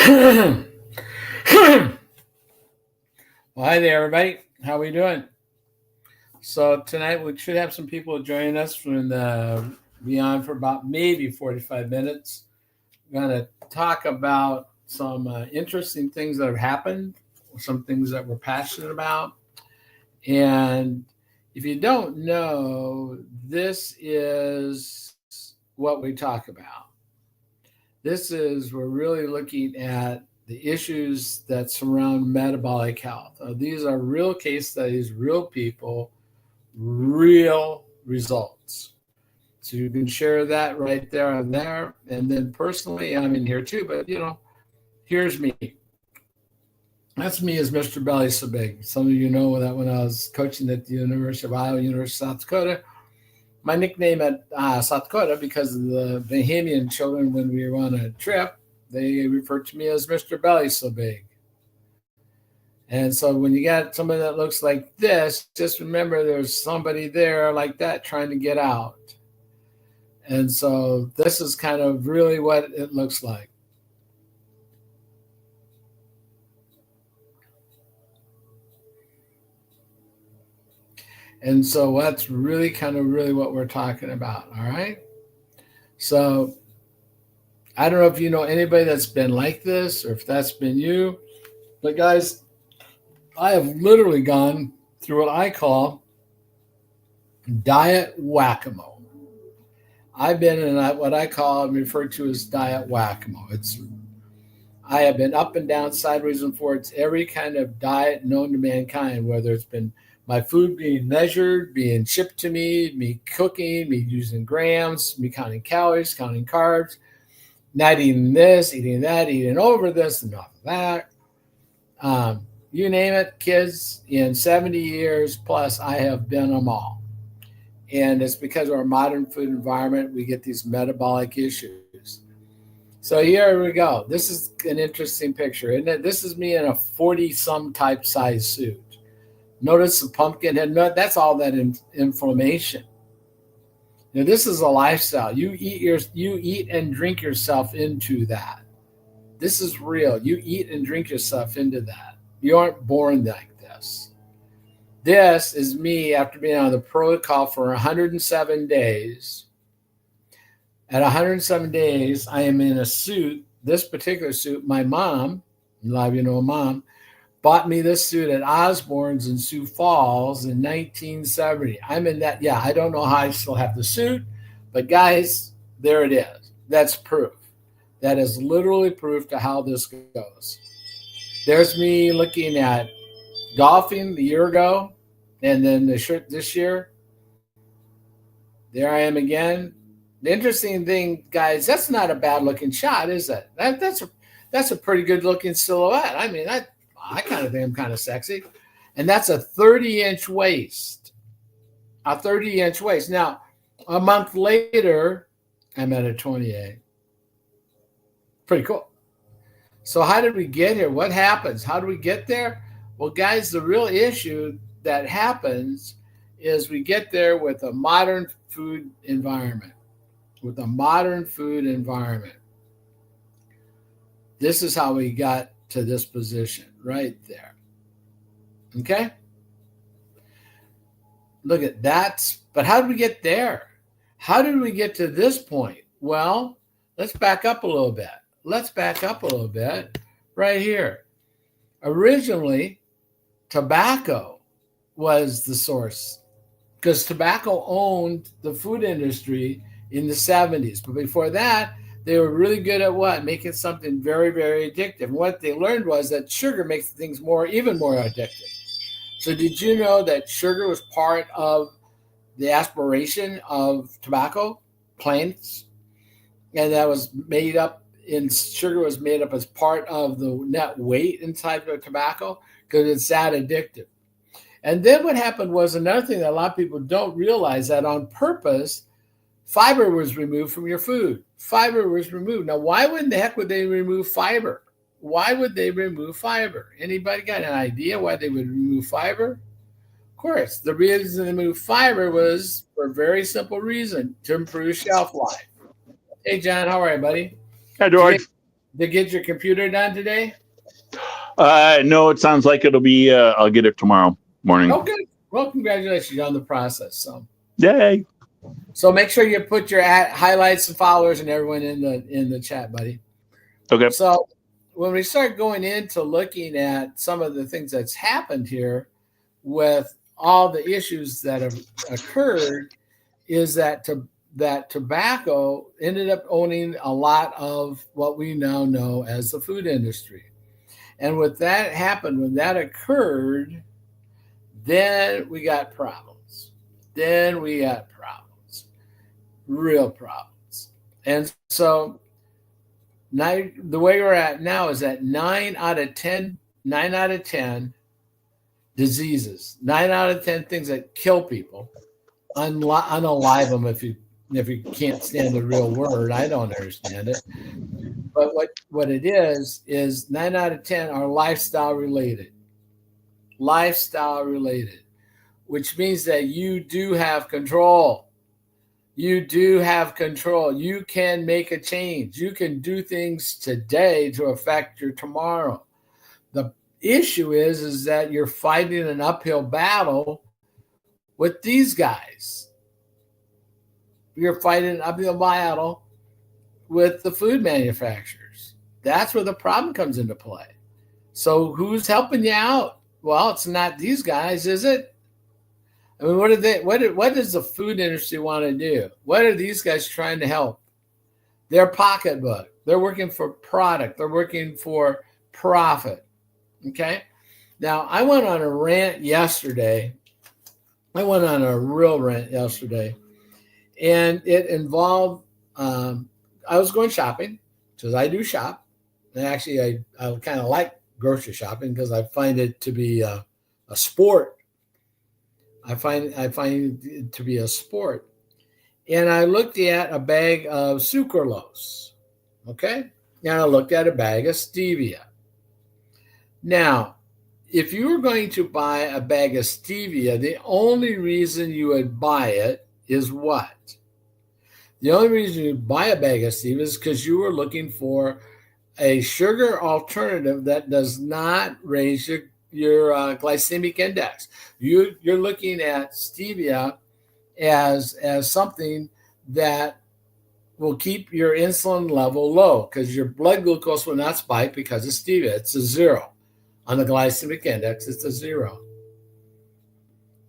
Well, hi there, everybody. How we doing? So tonight we should have some people joining us from the beyond for about maybe 45 minutes. We're going to talk about some interesting things that have happened, some things that we're passionate about. And if you don't know, this is what we talk about. We're really looking at the issues that surround metabolic health. These are real case studies, real people, real results. So you can share that right there and there. And then personally, I'm in here too, but here's me. That's me as Mr. Belly So Big. Some of you know that when I was coaching at the University of Iowa, University of South Dakota, my nickname at South Dakota, because of the Bahamian children, when we were on a trip, they referred to me as Mr. Belly So Big. And so when you got somebody that looks like this, just remember there's somebody there like that trying to get out. And so this is kind of really what it looks like. And so that's really kind of really what we're talking about. All right. So I don't know if you know anybody that's been like this or if that's been you, but guys, I have literally gone through what I call diet whack-a-mole. I've been in what I call and refer to as diet whack-a-mole. I have been up and down, sideways and forwards, every kind of diet known to mankind, whether it's been my food being measured, being shipped to me cooking, me using grams, me counting calories, counting carbs, not eating this, eating that, eating over this and off of that. You name it, kids, in 70 years plus, I have been them all. And it's because of our modern food environment, we get these metabolic issues. So here we go. This is an interesting picture, isn't it? This is me in a 40-some type size suit. Notice the pumpkin head. No, that's all that inflammation. Now, this is a lifestyle. You eat and drink yourself into that. This is real. You eat and drink yourself into that. You aren't born like this. This is me after being on the protocol for 107 days. At 107 days, I am in a suit, this particular suit. My mom, a lot of you know mom, bought me this suit at Osborne's in Sioux Falls in 1970. I'm in that. Yeah, I don't know how I still have the suit, but guys, there it is. That's proof. That is literally proof to how this goes. There's me looking at golfing the year ago, and then the shirt this year. There I am again. The interesting thing, guys, that's not a bad looking shot, is it? That's a pretty good looking silhouette. I mean, I kind of think I'm kind of sexy. And that's a 30-inch waist. A 30-inch waist. Now, a month later, I'm at a 28. Pretty cool. So how did we get here? What happens? How do we get there? Well, guys, the real issue that happens is we get there with a modern food environment. With a modern food environment. This is how we got to this position right there. Okay? Look at that. But how did we get there? How did we get to this point? Well, let's back up a little bit. Right here. Originally, tobacco was the source because tobacco owned the food industry in the 70s. But before that, they were really good at what? Making something very, very addictive. And what they learned was that sugar makes things even more addictive. So did you know that sugar was part of the aspiration of tobacco plants? And that was made up sugar was made up as part of the net weight inside of tobacco because it's that addictive. And then what happened was another thing that a lot of people don't realize, that on purpose, fiber was removed from your food. Fiber was removed. Now, why in the heck would they remove fiber? Why would they remove fiber? Anybody got an idea why they would remove fiber? Of course, the reason they removed fiber was for a very simple reason, to improve shelf life. Hey, John, how are you, buddy? Hi, George. to get your computer done today? No, it sounds like it'll be. I'll get it tomorrow morning. Oh, good. Well, congratulations on the process. Yay! So make sure you put your highlights and followers and everyone in the chat, buddy. Okay. So when we start going into looking at some of the things that's happened here with all the issues that have occurred, is that that tobacco ended up owning a lot of what we now know as the food industry. And when that happened, when that occurred, then we got problems. Then we got problems, real problems. And so now, the way we're at now is that 9 out of 10 diseases, 9 out of 10 things that kill people, unalive them if you can't stand the real word. I don't understand it. But what it is 9 out of 10 are lifestyle related. Lifestyle related, which means that you do have control. You do have control. You can make a change. You can do things today to affect your tomorrow. The issue is that you're fighting an uphill battle with these guys. You're fighting an uphill battle with the food manufacturers. That's where the problem comes into play. So who's helping you out? Well, it's not these guys, is it? I mean, what does the food industry want to do? What are these guys trying to help? Their pocketbook. They're working for product. They're working for profit. Okay. Now, I went on a rant yesterday. I went on a real rant yesterday, and it involved, I was going shopping because I do shop. And actually, I kind of like grocery shopping because I find it to be a sport. I find it to be a sport. And I looked at a bag of sucralose. Okay. And I looked at a bag of stevia. Now, if you were going to buy a bag of stevia, the only reason you would buy it is what? The only reason you buy a bag of stevia is because you were looking for a sugar alternative that does not raise your glycemic index. You're looking at stevia as something that will keep your insulin level low because your blood glucose will not spike because of stevia. It's a 0 on the glycemic index. It's a 0.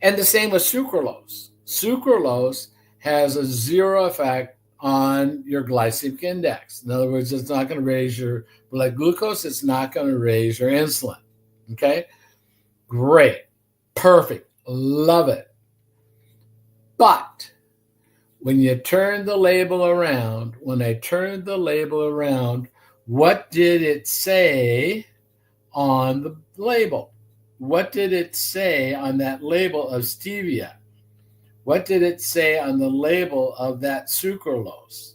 And the same with sucralose. Sucralose has a 0 effect on your glycemic index. In other words, it's not going to raise your blood glucose. It's not going to raise your insulin. Okay? Great. Perfect. Love it. But when you turn the label around, when I turned the label around, what did it say on the label? What did it say on that label of stevia? What did it say on the label of that sucralose?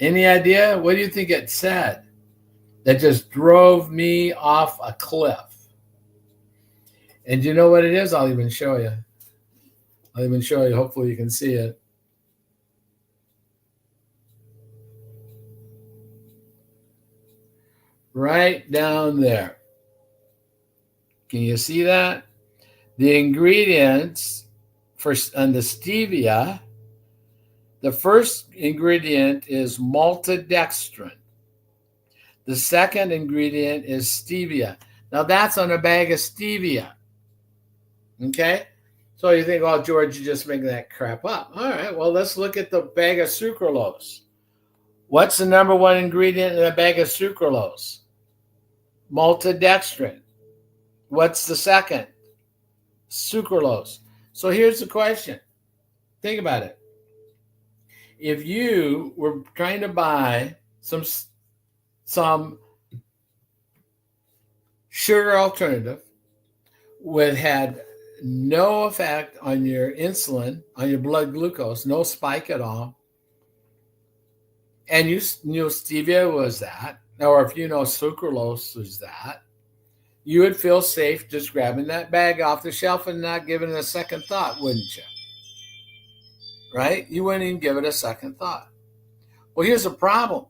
Any idea? What do you think it said? That just drove me off a cliff. And you know what it is? I'll even show you. Hopefully you can see it. Right down there. Can you see that? The ingredients on the stevia, the first ingredient is maltodextrin. The second ingredient is stevia. Now that's on a bag of stevia. Okay? So you think, oh, George, you're just making that crap up. All right, well, let's look at the bag of sucralose. What's the number one ingredient in a bag of sucralose? Maltodextrin. What's the second? Sucralose. So here's the question. Think about it. If you were trying to buy some sugar alternative that had no effect on your insulin, on your blood glucose, no spike at all, and you know stevia was that, or if you know sucralose was that, you would feel safe just grabbing that bag off the shelf and not giving it a second thought, wouldn't you? Right? You wouldn't even give it a second thought. Well, here's the problem.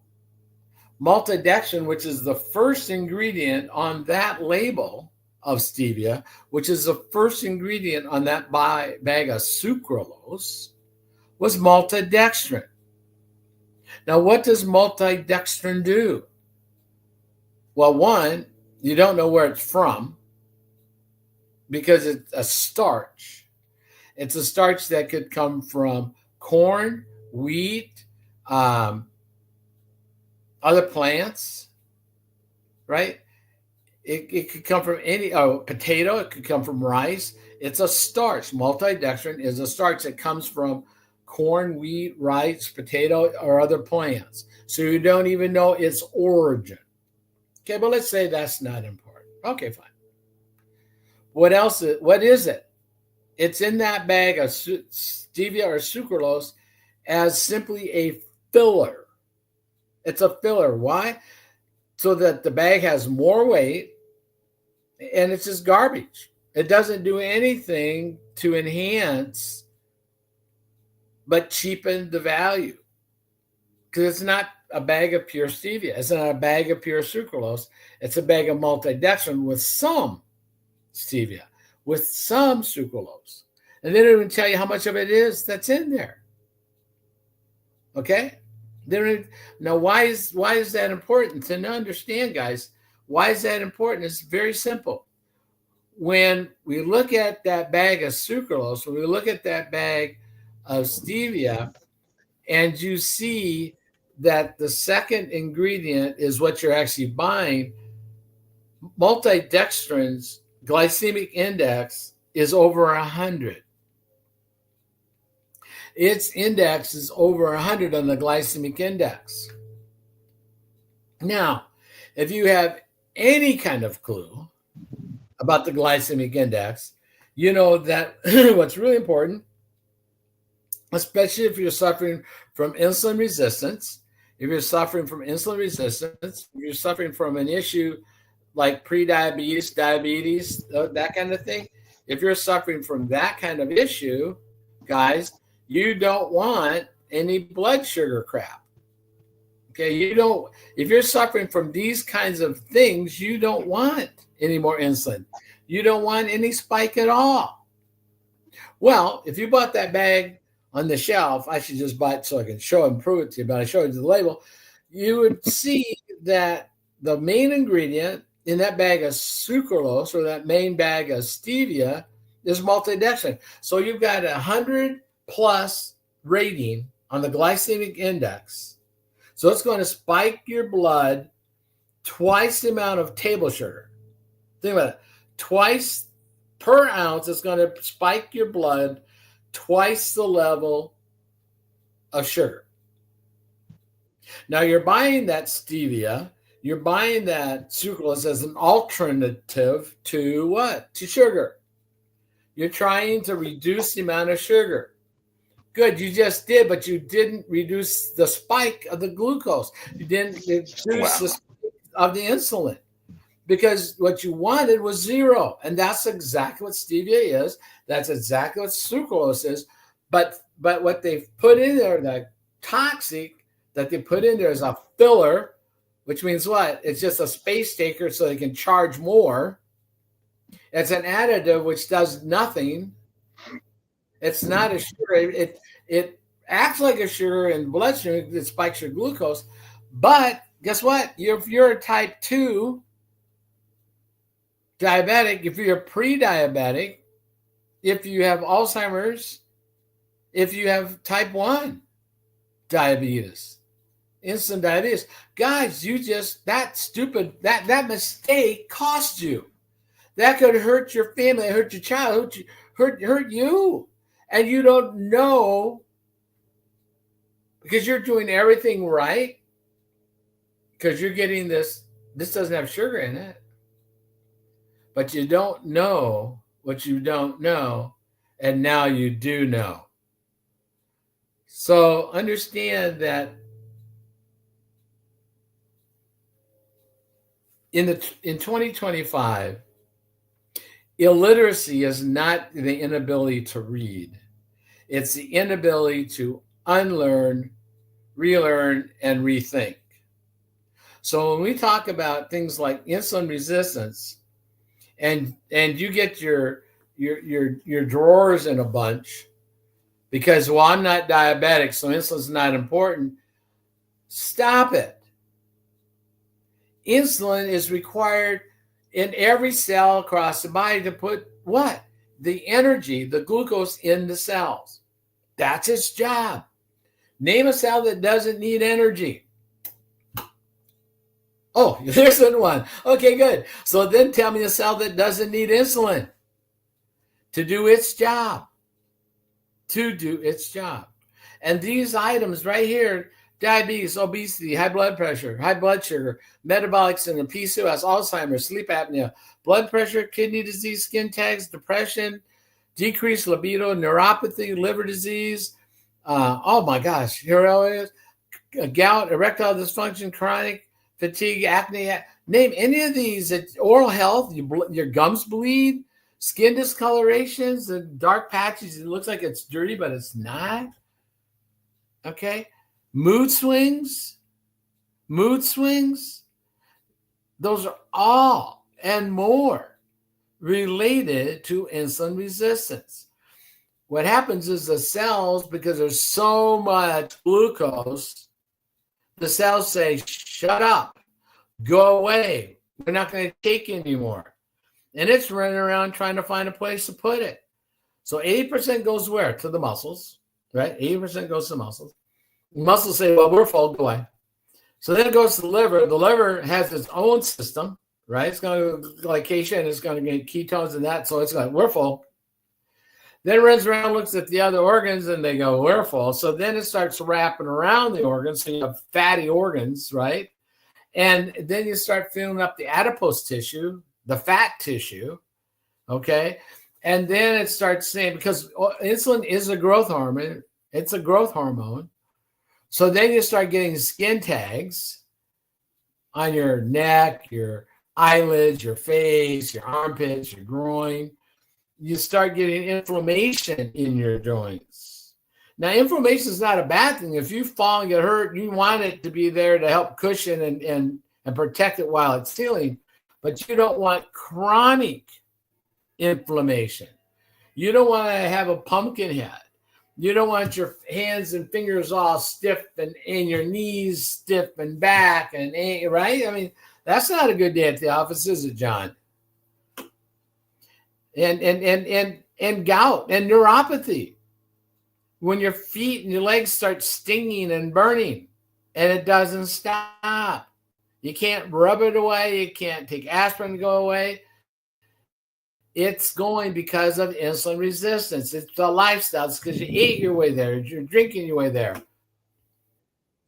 Maltodextrin, which is the first ingredient on that label of stevia, which is the first ingredient on that bag of sucralose, was maltodextrin. Now, what does maltodextrin do? Well, one, you don't know where it's from because it's a starch. It's a starch that could come from corn, wheat, other plants, right? It could come from any potato. It could come from rice. It's a starch. Maltodextrin is a starch that comes from corn, wheat, rice, potato, or other plants. So you don't even know its origin. Okay, but let's say that's not important. Okay, fine. What else? What is it? It's in that bag of stevia or sucralose as simply a filler. It's a filler. Why? So that the bag has more weight, and it's just garbage. It doesn't do anything to enhance but cheapen the value, because it's not a bag of pure stevia. It's not a bag of pure sucralose. It's a bag of maltodextrin with some stevia, with some sucralose. And they don't even tell you how much of it is that's in there. Okay? Now, why is that important to understand, guys? Why is that important? It's very simple. When we look at that bag of sucralose, when we look at that bag of stevia, and you see that the second ingredient is what you're actually buying, maltodextrin's glycemic index is over 100. Its index is over 100 on the glycemic index. Now, if you have any kind of clue about the glycemic index, you know that what's really important, especially if you're suffering from insulin resistance, if you're suffering from an issue like prediabetes, diabetes, that kind of thing, if you're suffering from that kind of issue, guys, you don't want any blood sugar crap. Okay, if you're suffering from these kinds of things, you don't want any more insulin. You don't want any spike at all. Well, if you bought that bag on the shelf, I should just buy it so I can show and prove it to you, but I showed you the label, you would see that the main ingredient in that bag of sucralose or that main bag of stevia is maltodextrin. So you've got 100 plus rating on the glycemic index. So it's going to spike your blood twice the amount of table sugar. Think about it. Twice per ounce, it's going to spike your blood twice the level of sugar. Now you're buying that stevia, you're buying that sucralose as an alternative to what? To sugar. You're trying to reduce the amount of sugar. Good, you just did, but you didn't reduce the spike of the glucose. You didn't reduce the spike of the insulin, because what you wanted was zero. And that's exactly what stevia is. That's exactly what sucralose is. But what they've put in there, the toxic that they put in there, is a filler, which means what? It's just a space taker so they can charge more. It's an additive which does nothing. It's not a sugar. It acts like a sugar in bloodstream. It spikes your glucose. But guess what? If you're a type 2 diabetic, if you're pre-diabetic, if you have Alzheimer's, if you have type 1 diabetes, insulin diabetes, guys, that mistake cost you. That could hurt your family, hurt your child, hurt you. And you don't know, because you're doing everything right, because you're getting this doesn't have sugar in it. But you don't know what you don't know, and now you do know. So understand that in 2025, illiteracy is not the inability to read. It's the inability to unlearn, relearn, and rethink. So when we talk about things like insulin resistance, and you get your drawers in a bunch because, well, I'm not diabetic, so insulin's not important. Stop it. Insulin is required in every cell across the body to put what? The energy, the glucose in the cells. That's its job. Name a cell that doesn't need energy. Oh, there's one. Okay, good. So then tell me a cell that doesn't need insulin to do its job. To do its job. And these items right here, diabetes, obesity, high blood pressure, high blood sugar, metabolic syndrome, PCOS, Alzheimer's, sleep apnea, blood pressure, kidney disease, skin tags, depression, decreased libido, neuropathy, liver disease. Oh my gosh, here it is. Gout, erectile dysfunction, chronic fatigue, acne. Name any of these. Oral health, your gums bleed, skin discolorations, the dark patches. It looks like it's dirty, but it's not. Okay. Mood swings. Those are all and more related to insulin resistance. What happens is the cells, because there's so much glucose, the cells say, shut up, go away. We're not going to take anymore. And it's running around trying to find a place to put it. So 80% goes where? To the muscles, right? 80% goes to the muscles. The muscles say, well, we're full, go away. So then it goes to the liver. The liver has its own system, right? It's going to glycation, it's going to get ketones and that. So it's like, we're full. Then it runs around, looks at the other organs, and they go, we're full. So then it starts wrapping around the organs. So you have fatty organs, right? And then you start filling up the adipose tissue, the fat tissue, okay? And then it starts saying, because insulin is a growth hormone, it's a growth hormone. So then you start getting skin tags on your neck, your eyelids, your face, your armpits, your groin. You start getting inflammation in your joints. Now, inflammation is not a bad thing. If you fall and get hurt, you want it to be there to help cushion and protect it while it's healing. But you don't want chronic inflammation. You don't want to have a pumpkin head. You don't want your hands and fingers all stiff and your knees stiff and back and right? I mean, that's not a good day at the office, is it, John? And gout and neuropathy. When your feet and your legs start stinging and burning and it doesn't stop. You can't rub it away. You can't take aspirin to go away. It's going because of insulin resistance. It's a lifestyle. It's because you ate your way there. You're drinking your way there.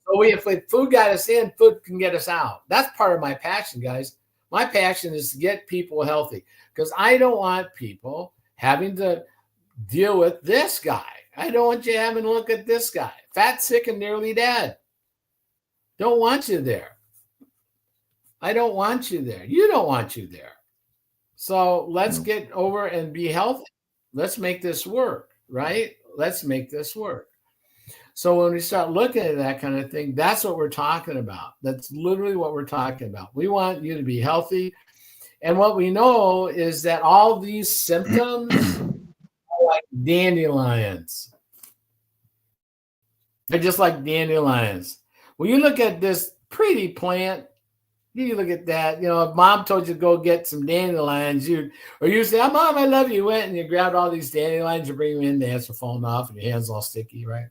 So if food got us in, food can get us out. That's part of my passion, guys. My passion is to get people healthy because I don't want people having to deal with this guy. I don't want you having to look at this guy. Fat, sick, and nearly dead. Don't want you there. I don't want you there. You don't want you there. So let's get over and be healthy. Let's make this work, right? Let's make this work. So when we start looking at that kind of thing, that's what we're talking about. That's literally what we're talking about. We want you to be healthy. And what we know is that all these symptoms are like dandelions. They're just like dandelions. When you look at this pretty plant, you look at that, if mom told you to go get some dandelions, you say, oh, Mom, I love you. You went and you grabbed all these dandelions, you bring them in, the ants are falling off and your hands all sticky, right?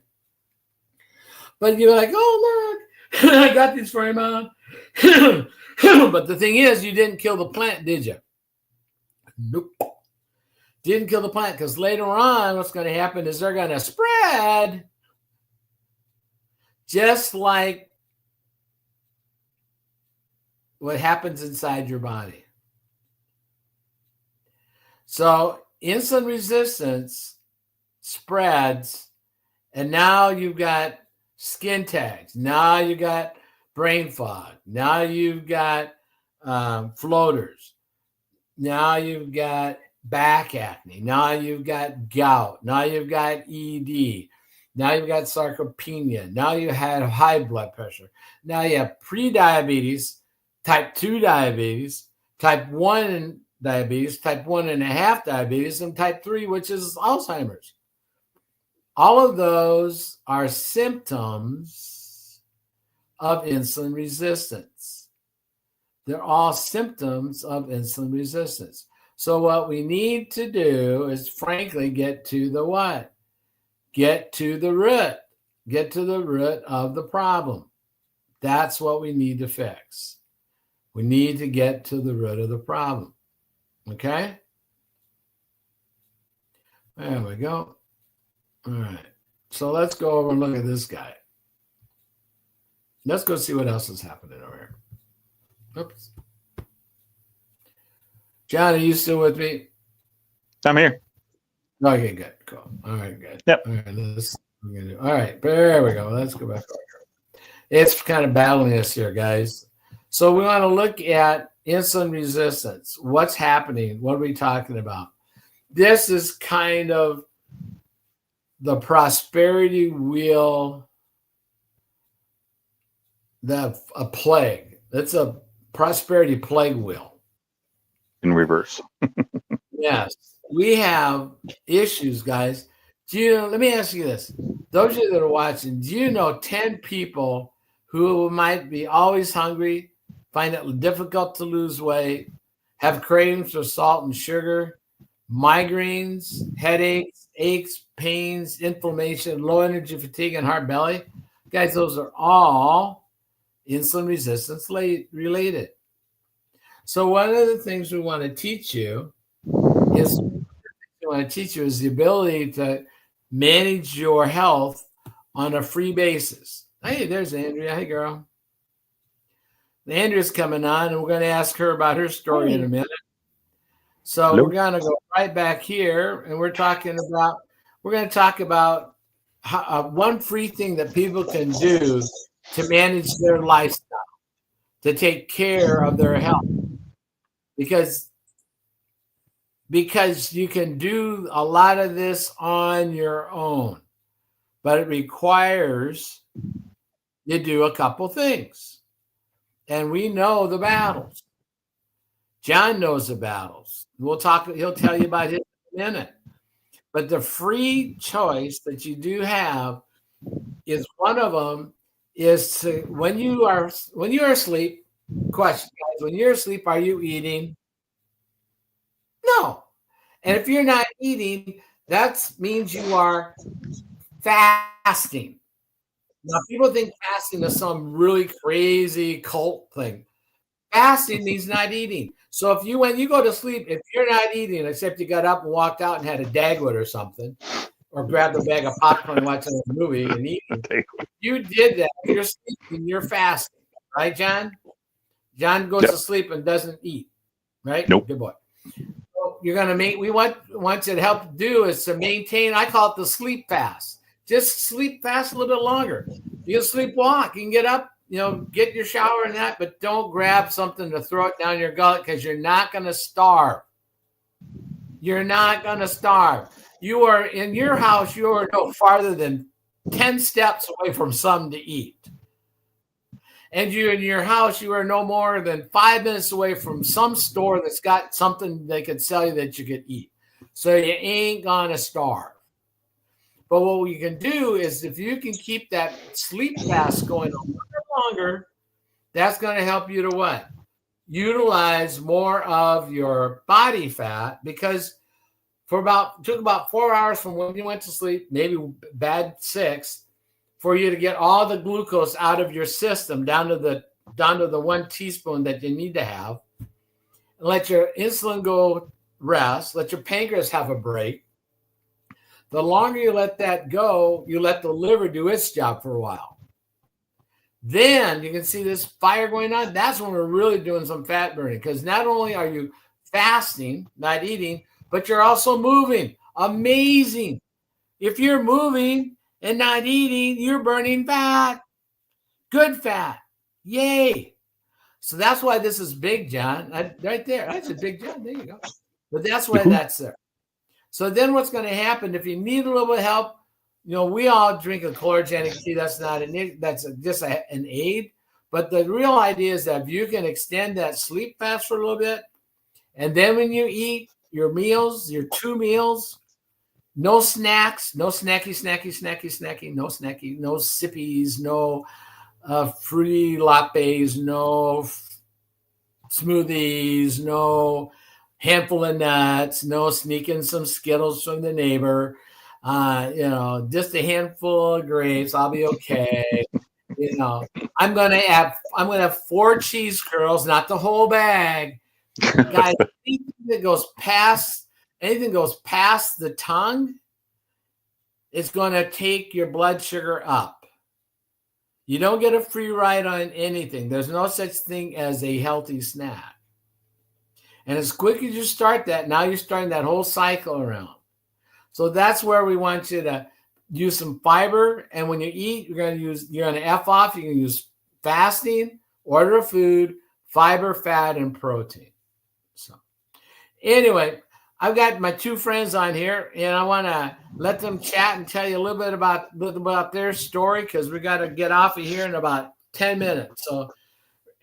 But you're like, oh, look, I got these for you, Mom. But the thing is, you didn't kill the plant, did you? Nope. Didn't kill the plant because later on, what's going to happen is they're going to spread just like what happens inside your body. So insulin resistance spreads, and now you've got skin tags. Now you got brain fog. Now you've got floaters. Now you've got back acne. Now you've got gout. Now you've got ED. Now you've got sarcopenia. Now you have high blood pressure. Now you have prediabetes, type 2 diabetes, type 1 diabetes, type 1.5 diabetes, and type 3, which is Alzheimer's. All of those are symptoms of insulin resistance. They're all symptoms of insulin resistance. So what we need to do is, frankly, get to the what? Get to the root. Get to the root of the problem. That's what we need to fix. We need to get to the root of the problem. Okay? There we go. All right. So let's go over and look at this guy. Let's go see what else is happening over here. Oops. John, are you still with me? I'm here. Okay, good. Cool. All right, good. Yep. All right, there we go. Let's go back over here. It's kind of battling us here, guys. So we want to look at insulin resistance. What's happening? What are we talking about? This is kind of the prosperity wheel, a plague. That's a prosperity plague wheel. In reverse. Yes. We have issues, guys. Let me ask you this. Those of you that are watching, do you know 10 people who might be always hungry, find it difficult to lose weight, have cravings for salt and sugar, migraines, headaches, aches, pains, inflammation, low energy, fatigue, and heart belly? Guys, those are all insulin resistance related. So one of the things we want to teach you is the ability to manage your health on a free basis. Hey, there's Andrea. Hey, girl. Andrea's coming on, and we're going to ask her about her story in a minute. So Hello. We're going to go right back here, and we're going to talk about one free thing that people can do to manage their lifestyle, to take care of their health. Because you can do a lot of this on your own, but it requires you do a couple things. And we know the battles. John knows the battles. He'll tell you about his in a minute. But the free choice that you do have is one of them is to, when you are asleep, question, guys, when you're asleep, are you eating? No. And if you're not eating, that means you are fasting. Now, people think fasting is some really crazy cult thing. Fasting means not eating. So when you go to sleep, if you're not eating, except you got up and walked out and had a Dagwood or something, or grabbed a bag of popcorn and watching a movie and eating, you did that. You're sleeping, you're fasting. Right, John? John goes to sleep and doesn't eat. Right? Nope. Good boy. You're going to want you to help do is to maintain, I call it the sleep fast. Just sleep fast a little bit longer. You can sleepwalk. You can get up, get your shower and that, but don't grab something to throw it down your gullet because you're not going to starve. You're not going to starve. You are in your house, you are no farther than 10 steps away from something to eat. And you in your house, you are no more than 5 minutes away from some store that's got something they could sell you that you could eat. So you ain't gonna starve. But what we can do is if you can keep that sleep fast going a little bit longer, that's going to help you to what? Utilize more of your body fat, because took about 4 hours from when you went to sleep, maybe bad 6, for you to get all the glucose out of your system down to the 1 teaspoon that you need to have, and let your insulin go rest, let your pancreas have a break. The longer you let that go, you let the liver do its job for a while. Then you can see this fire going on. That's when we're really doing some fat burning, because not only are you fasting, not eating, but you're also moving. Amazing. If you're moving and not eating, you're burning fat. Good fat. Yay. So that's why this is big, John. Right there. That's a big John. There you go. But that's why that's there. So then what's going to happen, if you need a little bit of help, we all drink a chlorogenic tea. That's not just an aid. But the real idea is that if you can extend that sleep fast for a little bit, and then when you eat your meals, your 2 meals, no snacks, no snacky, no snacky, no sippies, no fruity lattes, no smoothies, no handful of nuts, no sneaking some Skittles from the neighbor. Just a handful of grapes. I'll be okay. I'm gonna have 4 cheese curls, not the whole bag. Guys, anything goes past the tongue, it's gonna take your blood sugar up. You don't get a free ride on anything. There's no such thing as a healthy snack. And as quick as you start that, now you're starting that whole cycle around. So that's where we want you to use some fiber. And when you eat, you're going to F off. You can use fasting, order of food, fiber, fat, and protein. So anyway, I've got my 2 friends on here, and I want to let them chat and tell you a little bit about their story, because we got to get off of here in about 10 minutes. So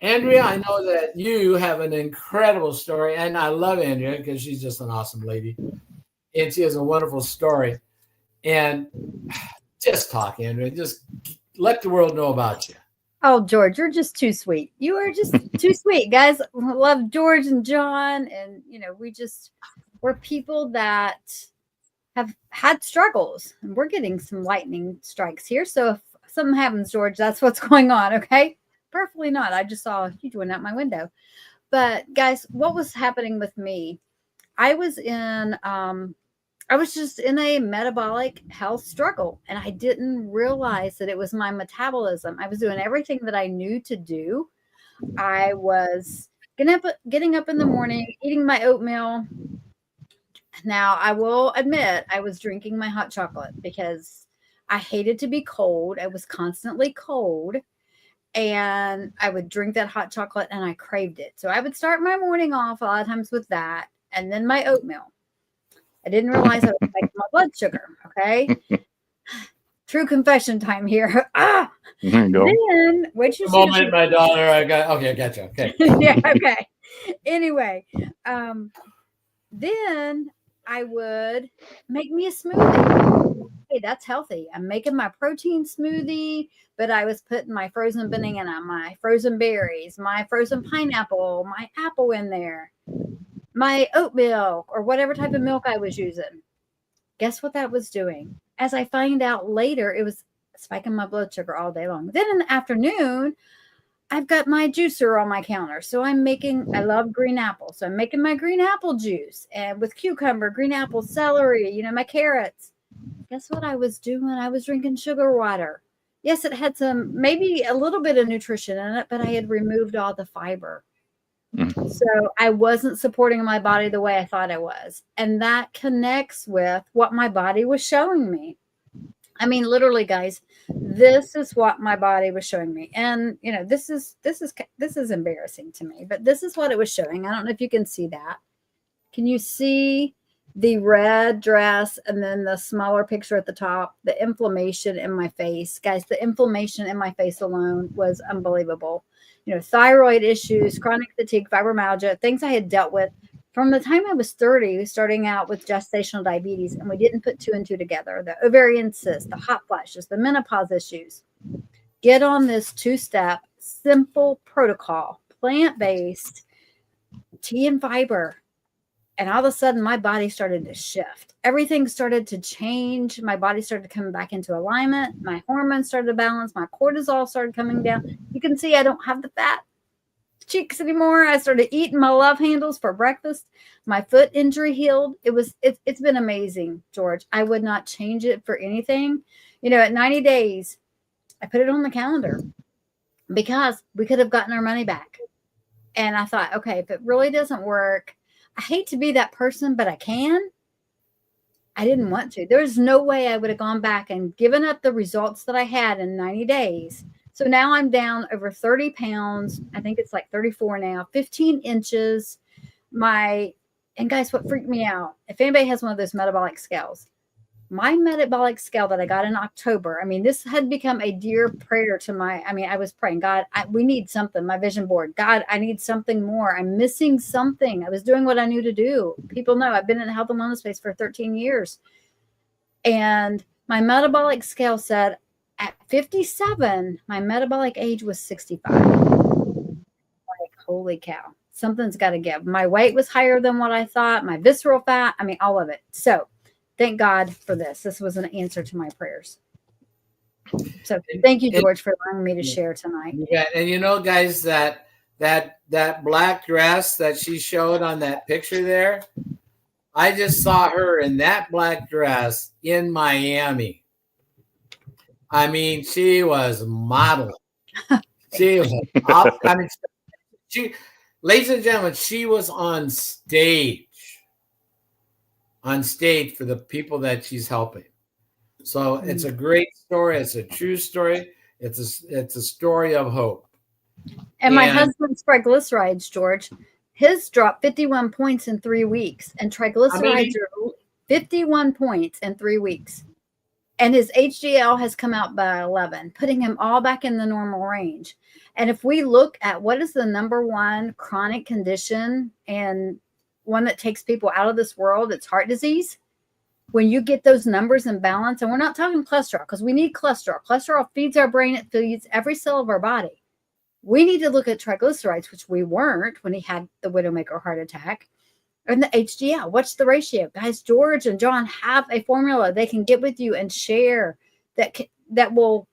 Andrea, I know that you have an incredible story, and I love Andrea because she's just an awesome lady, and she has a wonderful story. And just talk, Andrea. Just let the world know about you. Oh, George, you're just too sweet. You are just too sweet, guys. I love George and John, and we're people that have had struggles, and we're getting some lightning strikes here. So if something happens, George, that's what's going on. Okay. Perfectly not. I just saw a huge one out my window. But guys, what was happening with me? I was just in a metabolic health struggle, and I didn't realize that it was my metabolism. I was doing everything that I knew to do. I was getting up in the morning, eating my oatmeal. Now, I will admit I was drinking my hot chocolate because I hated to be cold. I was constantly cold. And I would drink that hot chocolate and I craved it. So I would start my morning off a lot of times with that and then my oatmeal. I didn't realize I was making my blood sugar. Okay. True confession time here. There you go. Then, which is moment, my daughter. I gotcha. Okay. Yeah. Okay. Anyway, then I would make me a smoothie. Hey, that's healthy. I'm making my protein smoothie, but I was putting my frozen banana, my frozen berries, my frozen pineapple, my apple in there, my oat milk, or whatever type of milk I was using. Guess what that was doing? As I find out later, it was spiking my blood sugar all day long. Then in the afternoon, I've got my juicer on my counter. So I love green apple. So I'm making my green apple juice and with cucumber, green apple, celery, my carrots. Guess what I was doing? I was drinking sugar water. Yes, it had maybe a little bit of nutrition in it, but I had removed all the fiber. So I wasn't supporting my body the way I thought I was. And that connects with what my body was showing me. I mean, literally, guys, this is what my body was showing me. And, this is embarrassing to me, but this is what it was showing. I don't know if you can see that. Can you see the red dress and then the smaller picture at the top, the inflammation in my face? Guys, the inflammation in my face alone was unbelievable. Thyroid issues, chronic fatigue, fibromyalgia, things I had dealt with from the time I was 30, starting out with gestational diabetes, and we didn't put 2 and 2 together. The ovarian cyst, the hot flashes, the menopause issues. Get on this 2-step, simple protocol, plant-based, tea and fiber. And all of a sudden, my body started to shift. Everything started to change. My body started to come back into alignment. My hormones started to balance. My cortisol started coming down. You can see I don't have the fat cheeks anymore. I started eating my love handles for breakfast. My foot injury healed. It's been amazing, George. I would not change it for anything. At 90 days, I put it on the calendar because we could have gotten our money back. And I thought, okay, if it really doesn't work, I hate to be that person, but I can. I didn't want to. There's no way I would have gone back and given up the results that I had in 90 days. So now I'm down over 30 pounds. I think it's like 34 now, 15 inches. And guys, what freaked me out? If anybody has one of those metabolic scales, my metabolic scale that I got in October, I mean, this had become a dear prayer to I was praying, God, we need something, my vision board. God, I need something more. I'm missing something. I was doing what I knew to do. People know I've been in the health and wellness space for 13 years. And my metabolic scale said at 57, my metabolic age was 65. Like, holy cow, something's got to give. My weight was higher than what I thought, my visceral fat, I mean, all of it. So thank God for this. This was an answer to my prayers. So thank you, George, for allowing me to share tonight. Yeah, and you know, guys, that black dress that she showed on that picture there, I just saw her in that black dress in Miami. I mean, she was modeling. She was, I mean, ladies and gentlemen, she was on stage for the people that she's helping. So it's a great story. It's a true story. It's a story of hope. And my husband's triglycerides, George, his dropped 51 points in 3 weeks, and triglycerides are 51 points in 3 weeks. And his HDL has come out by 11, putting him all back in the normal range. And if we look at what is the number one chronic condition and one that takes people out of this world, it's heart disease. When you get those numbers in balance, and we're not talking cholesterol because we need cholesterol. Cholesterol feeds our brain. It feeds every cell of our body. We need to look at triglycerides, which we weren't when he had the Widowmaker heart attack, and the HDL. What's the ratio? Guys, George and John have a formula they can get with you and share that will,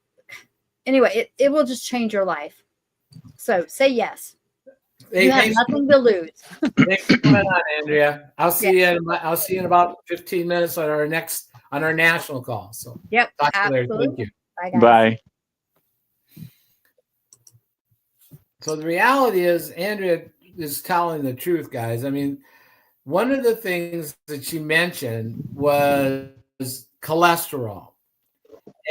anyway, it will just change your life. So say yes. Hey, you have nothing to lose. Thanks for coming on, Andrea. I'll see you in about 15 minutes on our national call. So yep, talk absolutely. To you later. Thank you. Bye, guys. Bye. So the reality is, Andrea is telling the truth, guys. I mean, one of the things that she mentioned was cholesterol.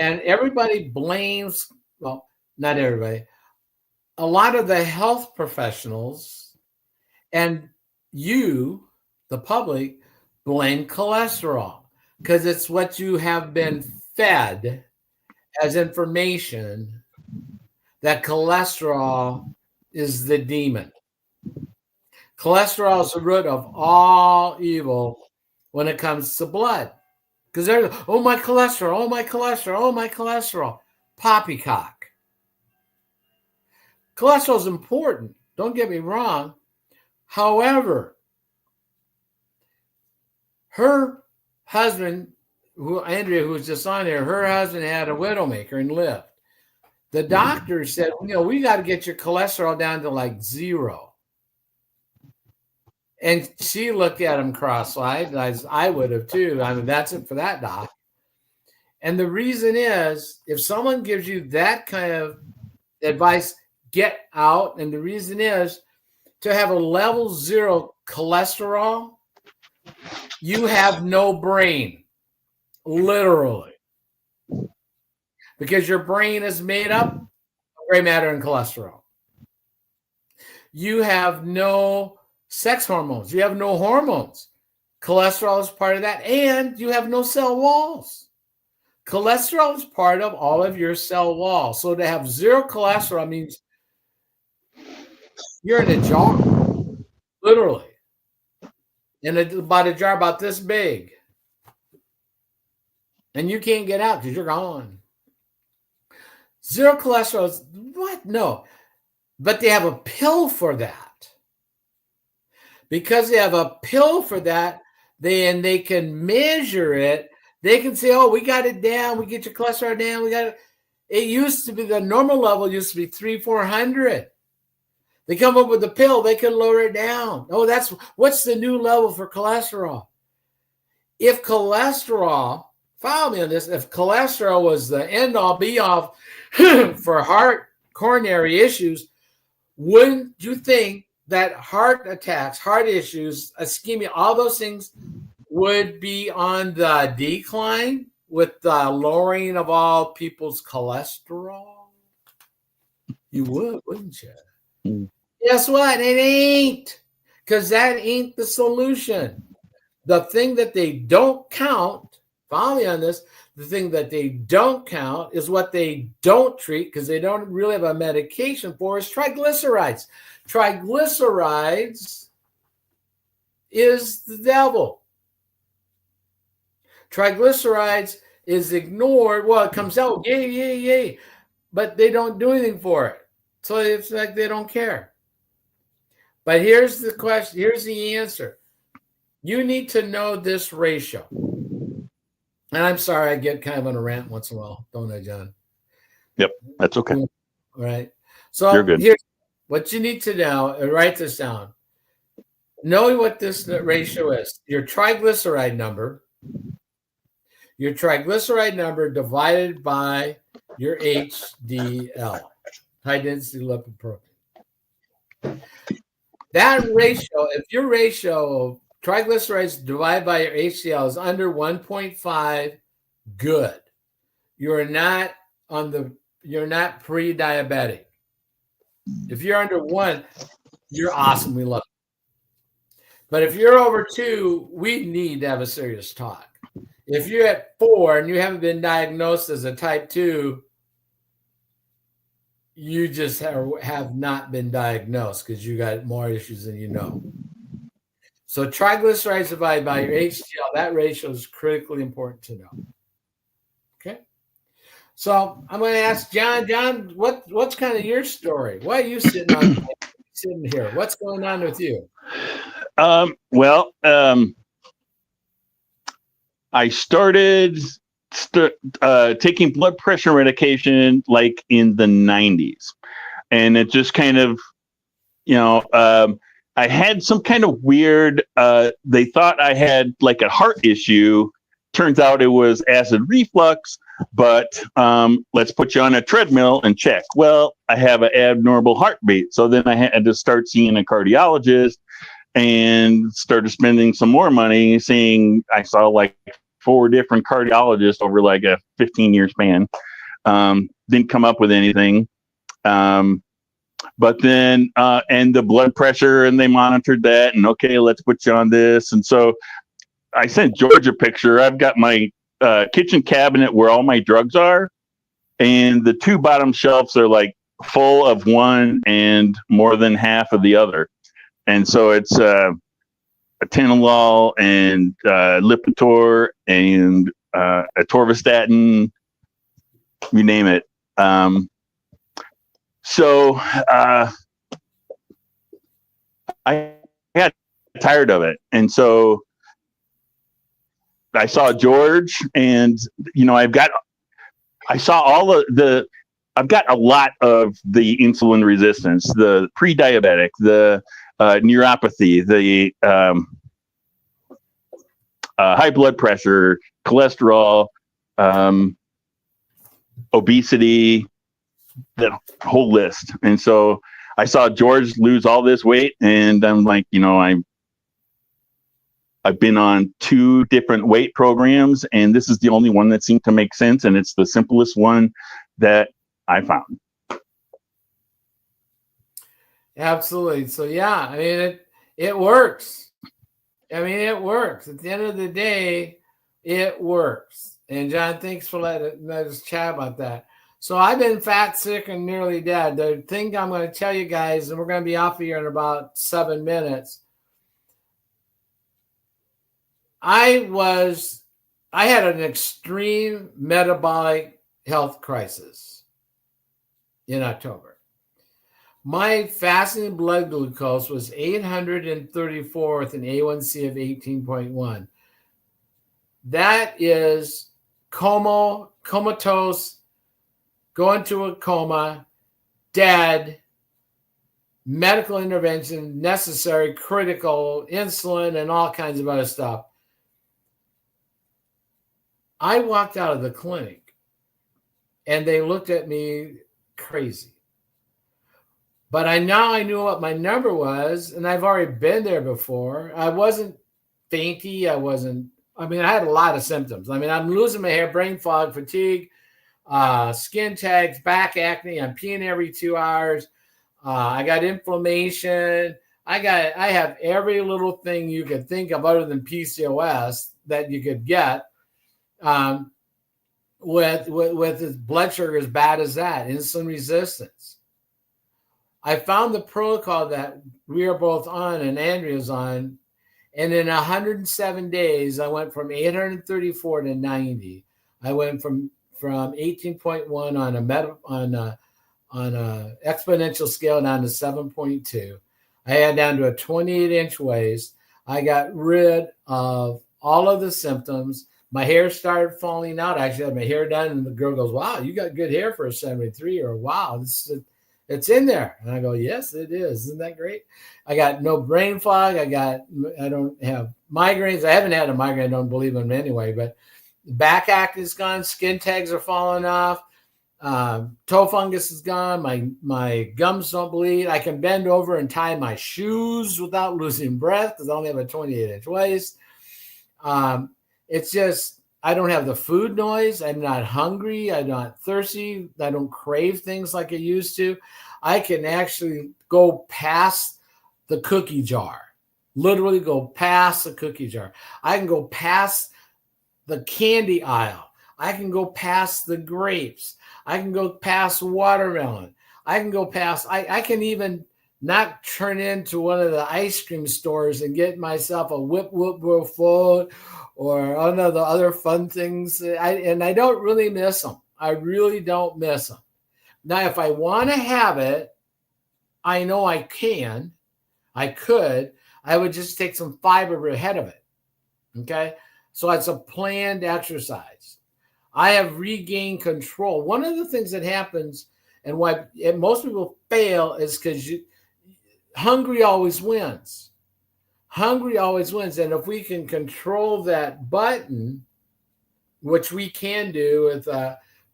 And everybody blames, well, not everybody, a lot of the health professionals and you, the public, blame cholesterol because it's what you have been fed as information that cholesterol is the demon. Cholesterol is the root of all evil when it comes to blood. Because they're, oh, my cholesterol, oh, my cholesterol, oh, my cholesterol. Poppycock. Cholesterol is important. Don't get me wrong. However, her husband, Andrea, who was just on there, her husband had a Widowmaker and lived. The doctor said, we got to get your cholesterol down to like 0. And she looked at him cross-eyed, as I would have too. I mean, that's it for that doc. And the reason is, if someone gives you that kind of advice, get out. And the reason is, to have a level 0 cholesterol, you have no brain, literally. Because your brain is made up of gray matter and cholesterol. You have no sex hormones. You have no hormones. Cholesterol is part of that. And you have no cell walls. Cholesterol is part of all of your cell walls. So to have 0 cholesterol means you're in a jar, literally. About a jar about this big. And you can't get out because you're gone. 0 cholesterol is what? No. But they have a pill for that. Because they have a pill for that, they can measure it. They can say, oh, we got it down. We get your cholesterol down. We got it. It used to be, the normal level used to be 300-400. They come up with a pill. They can lower it down. Oh, what's the new level for cholesterol? If cholesterol, follow me on this, if cholesterol was the end-all, be-all for heart, coronary issues, wouldn't you think that heart attacks, heart issues, ischemia, all those things would be on the decline with the lowering of all people's cholesterol? You would, wouldn't you? Mm. Guess what? It ain't. Because that ain't the solution. The thing that they don't count Follow me on this. The thing that they don't count is what they don't treat because they don't really have a medication for is triglycerides. Triglycerides is the devil. Triglycerides is ignored. Well, it comes out, yay, yay, yay, but they don't do anything for it. So it's like they don't care. But here's the question. Here's the answer. You need to know this ratio. And I'm sorry, I get kind of on a rant once in a while, don't I, John? Yep, that's okay. All right. So You're good. Here's what you need to know, and write this down. Know what this ratio is. Your triglyceride number divided by your HDL, high density lipid protein. That ratio, if your ratio of triglycerides divided by your HDL is under 1.5, good. You're not pre-diabetic. If you're under 1, you're awesome. We love it. But if you're over 2, we need to have a serious talk. If you're at 4 and you haven't been diagnosed as a type 2, you just have not been diagnosed because you got more issues than you know. So triglycerides divided by your HDL, that ratio is critically important to know. Okay. So I'm going to ask John. John, what's kind of your story? Why are you sitting here? What's going on with you? I started taking blood pressure medication like in the 90s. And it just kind of, I had some kind of weird, they thought I had like a heart issue. Turns out it was acid reflux, but let's put you on a treadmill and check. Well, I have an abnormal heartbeat. So then I had to start seeing a cardiologist and started spending some more money I saw like 4 different cardiologists over like a 15-year span. Didn't come up with anything. But then, and the blood pressure, and they monitored that, and okay, let's put you on this. And so I sent George a picture. I've got my kitchen cabinet where all my drugs are, and the 2 bottom shelves are like full of one and more than half of the other. And so it's atenolol and Lipitor and atorvastatin, you name it. So I got tired of it. And so I saw George, and, I've got a lot of the insulin resistance, the pre-diabetic, the neuropathy, the high blood pressure, cholesterol, obesity, that whole list. And so I saw George lose all this weight, and I'm like, I've been on 2 different weight programs, and this is the only one that seemed to make sense, and it's the simplest one that I found. Absolutely. So yeah, I mean, it works. I mean, it works. At the end of the day, it works. And John, thanks for letting us chat about that. So I've been fat, sick, and nearly dead. The thing I'm going to tell you guys, and we're going to be off of here in about 7 minutes. I had an extreme metabolic health crisis in October. My fasting blood glucose was 834 with an A1C of 18.1. That is comatose, go into a coma, dead, medical intervention necessary, critical, insulin, and all kinds of other stuff. I walked out of the clinic and they looked at me crazy. But I knew what my number was, and I've already been there before. I wasn't fainty. I had a lot of symptoms. I mean, I'm losing my hair, brain fog, fatigue, skin tags, back acne. I'm peeing every 2 hours. I got inflammation. I have every little thing you could think of other than PCOS that you could get. um, with his blood sugar as bad as that, insulin resistance. I found the protocol that we are both on and Andrea's on, and in 107 days, I went from 834 to 90. I went from 18.1 on a exponential scale down to 7.2. I had down to a 28-inch waist. I got rid of all of the symptoms. My hair started falling out. I actually had my hair done, and the girl goes, "Wow, you got good hair for a 73." Or, "Wow, it's in there." And I go, "Yes, it is. Isn't that great?" I got no brain fog. I don't have migraines. I haven't had a migraine. I don't believe in them anyway. But back acne is gone. Skin tags are falling off. Toe fungus is gone. My gums don't bleed. I can bend over and tie my shoes without losing breath because I only have a 28-inch waist. It's just, I don't have the food noise. I'm not hungry. I'm not thirsty. I don't crave things like I used to. I can actually go past the cookie jar, literally go past the cookie jar. I can go past the candy aisle. I can go past the grapes. I can go past watermelon. I can go past, I can even not turn into one of the ice cream stores and get myself a whip float or one of the other fun things. And I don't really miss them. I really don't miss them. Now, if I want to have it, I know I can. I could. I would just take some fiber ahead of it. Okay? So it's a planned exercise. I have regained control. One of the things that happens and why most people fail is because hungry always wins. Hungry always wins. And if we can control that button, which we can do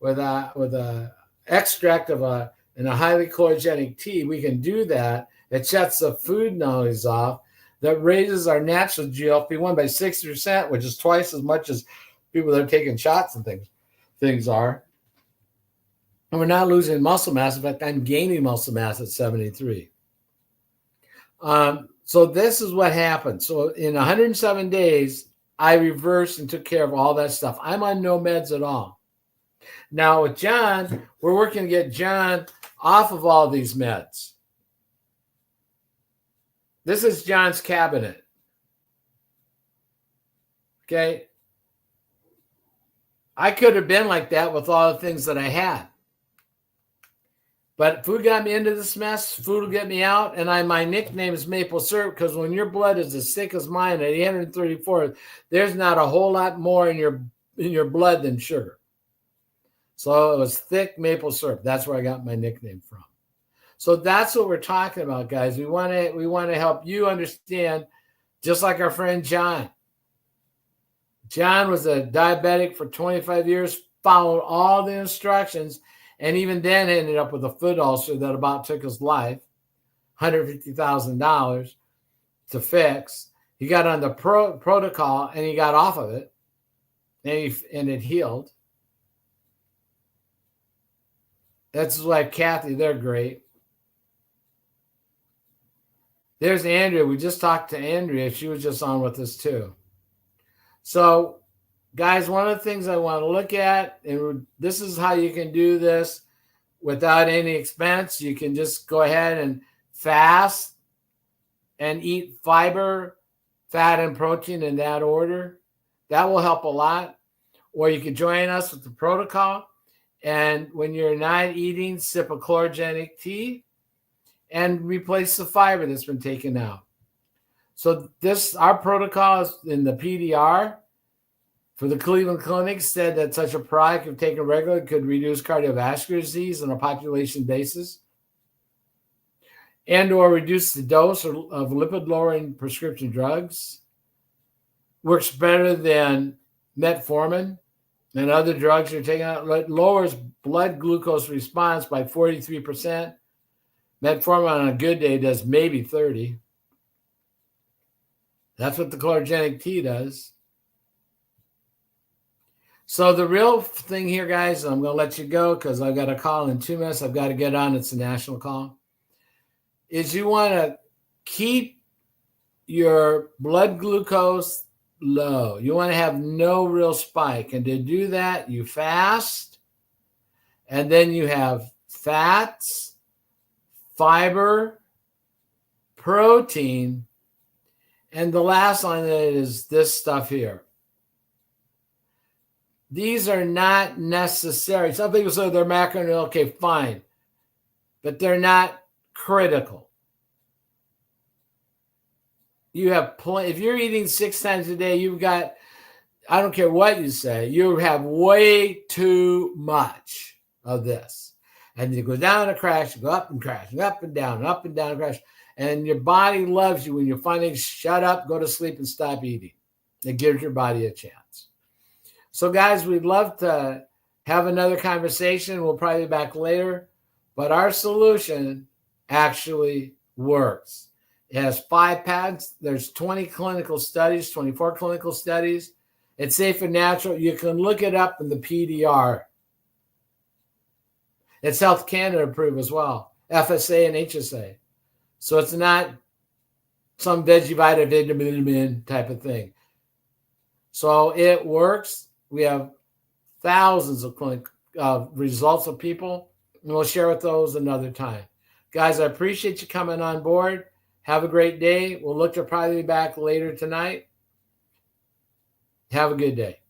with a extract in a highly chlorogenic tea, we can do that. It shuts the food noise off. That raises our natural GLP-1 by 60%, which is twice as much as people that are taking shots and things are. And we're not losing muscle mass. In fact, I'm gaining muscle mass at 73. So this is what happened. So in 107 days, I reversed and took care of all that stuff. I'm on no meds at all. Now with John, we're working to get John off of all these meds. This is John's cabinet. Okay. I could have been like that with all the things that I had. But food got me into this mess. Food will get me out. And my nickname is Maple Syrup because when your blood is as thick as mine at 834, there's not a whole lot more in your blood than sugar. So it was thick maple syrup. That's where I got my nickname from. So that's what we're talking about, guys. We want to help you understand, just like our friend John. John was a diabetic for 25 years, followed all the instructions, and even then ended up with a foot ulcer that about took his life, $150,000 to fix. He got on the protocol and he got off of it, and it healed. That's why Kathy, they're great. There's Andrea. We just talked to Andrea. She was just on with us too. So, guys, one of the things I want to look at, and this is how you can do this without any expense. You can just go ahead and fast and eat fiber, fat, and protein in that order. That will help a lot. Or you can join us with the protocol. And when you're not eating, sip a chlorogenic tea and replace the fiber that's been taken out. So our protocol is in the PDR for the Cleveland Clinic said that such a product, if taken regularly, could reduce cardiovascular disease on a population basis and or reduce the dose of lipid-lowering prescription drugs. Works better than metformin and other drugs you're taking out. It lowers blood glucose response by 43%. Metformin on a good day does maybe 30. That's what the chlorogenic tea does. So the real thing here, guys, I'm going to let you go because I've got a call in 2 minutes. I've got to get on. It's a national call. Is you want to keep your blood glucose low. You want to have no real spike. And to do that, you fast. And then you have fats, fiber, protein. And the last line is this stuff here. These are not necessary. Some people say they're macro. Okay, fine. But they're not critical. You have plenty. If you're eating 6 times a day, you've got, I don't care what you say, you have way too much of this. And you go down and crash, you go up and crash, and up and down, and up and down and crash. And your body loves you when you finally shut up, go to sleep, and stop eating. It gives your body a chance. So, guys, we'd love to have another conversation. We'll probably be back later. But our solution actually works. It has 5 patents. There's 20 clinical studies, 24 clinical studies. It's safe and natural. You can look it up in the PDR. It's Health Canada approved as well, FSA and HSA. So it's not some Vegevita vitamin type of thing. So it works. We have thousands of clinical results of people, and we'll share with those another time. Guys, I appreciate you coming on board. Have a great day. We'll look to probably be back later tonight. Have a good day.